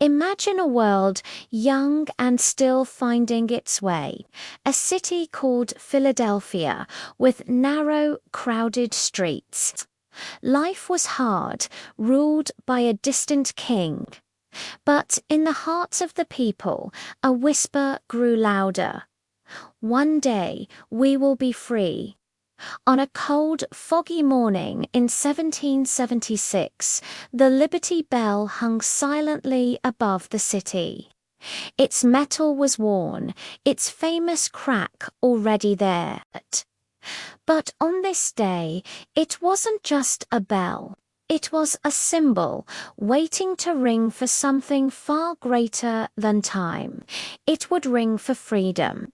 Imagine a world young and still finding its way. A city called Philadelphia with narrow, crowded streets. Life was hard, ruled by a distant king. But in the hearts of the people, a whisper grew louder. One day we will be free. On a cold, foggy morning in 1776, the Liberty Bell hung silently above the city. Its metal was worn, its famous crack already there. But on this day, it wasn't just a bell. It was a symbol, waiting to ring for something far greater than time. It would ring for freedom.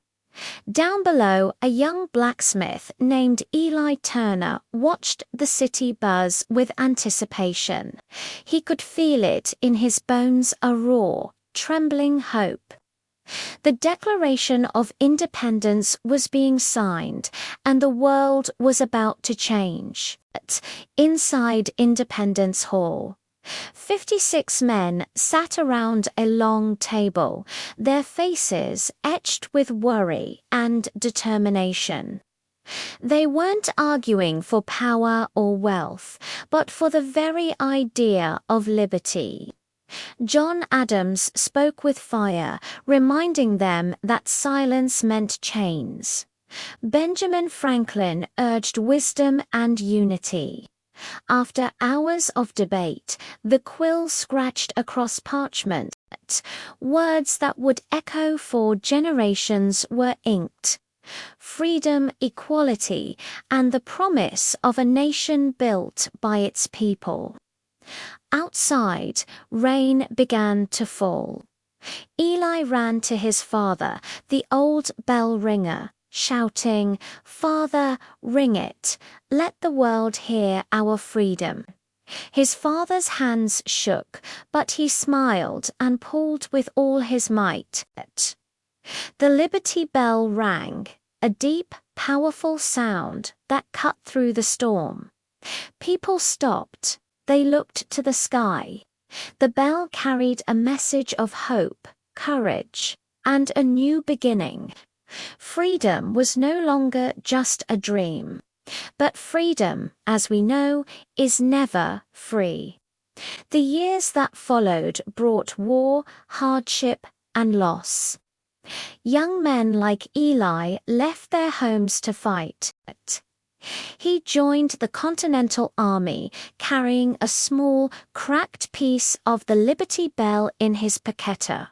Down below, a young blacksmith named Eli Turner watched the city buzz with anticipation. He could feel it in his bones, a raw, trembling hope. The Declaration of Independence was being signed, and the world was about to change. Inside Independence Hall, 56 men sat around a long table, their faces etched with worry and determination. They weren't arguing for power or wealth, but for the very idea of liberty. John Adams spoke with fire, reminding them that silence meant chains. Benjamin Franklin urged wisdom and unity. After hours of debate, the quill scratched across parchment. Words that would echo for generations were inked. Freedom, equality, and the promise of a nation built by its people. Outside, rain began to fall. Eli ran to his father, the old bell ringer, shouting, "Father, ring it. Let the world hear our freedom." His father's hands shook, but he smiled and pulled with all his might. The Liberty Bell rang, a deep, powerful sound that cut through the storm. People stopped. They looked to the sky. The bell carried a message of hope, courage, and a new beginning. Freedom was no longer just a dream. But freedom, as we know, is never free. The years that followed brought war, hardship, and loss. Young men like Eli left their homes to fight. He joined the Continental Army, carrying a small, cracked piece of the Liberty Bell in his pacquetta.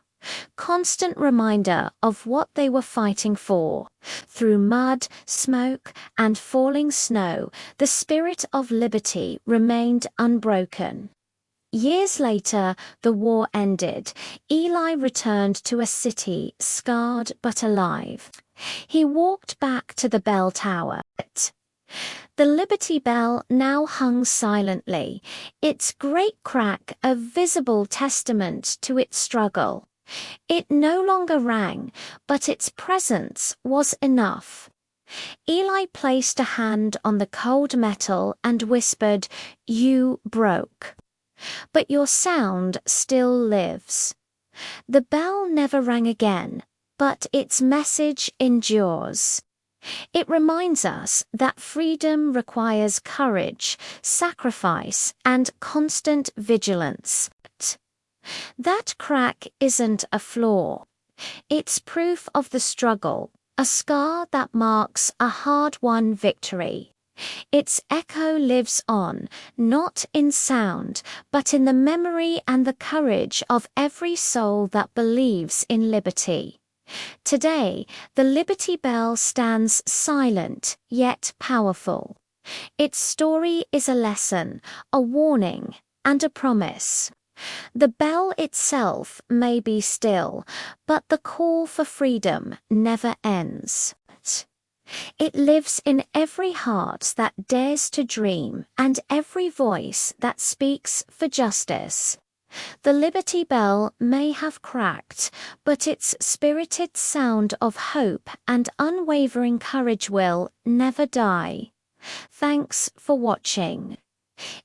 Constant reminder of what they were fighting for. Through mud, smoke, and falling snow, the spirit of liberty remained unbroken. Years later, the war ended. Eli returned to a city scarred but alive. He walked back to the bell tower. The Liberty Bell now hung silently, its great crack a visible testament to its struggle. It no longer rang, but its presence was enough. Eli placed a hand on the cold metal and whispered, "You broke. But your sound still lives." The bell never rang again, but its message endures. It reminds us that freedom requires courage, sacrifice, and constant vigilance. That crack isn't a flaw. It's proof of the struggle, a scar that marks a hard-won victory. Its echo lives on, not in sound, but in the memory and the courage of every soul that believes in liberty. Today, the Liberty Bell stands silent yet powerful. Its story is a lesson, a warning, and a promise. The bell itself may be still, but the call for freedom never ends. It lives in every heart that dares to dream and every voice that speaks for justice. The Liberty Bell may have cracked, but its spirited sound of hope and unwavering courage will never die. Thanks for watching.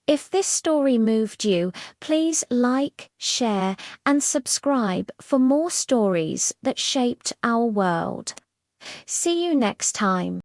If this story moved you, please like, share, and subscribe for more stories that shaped our world. See you next time.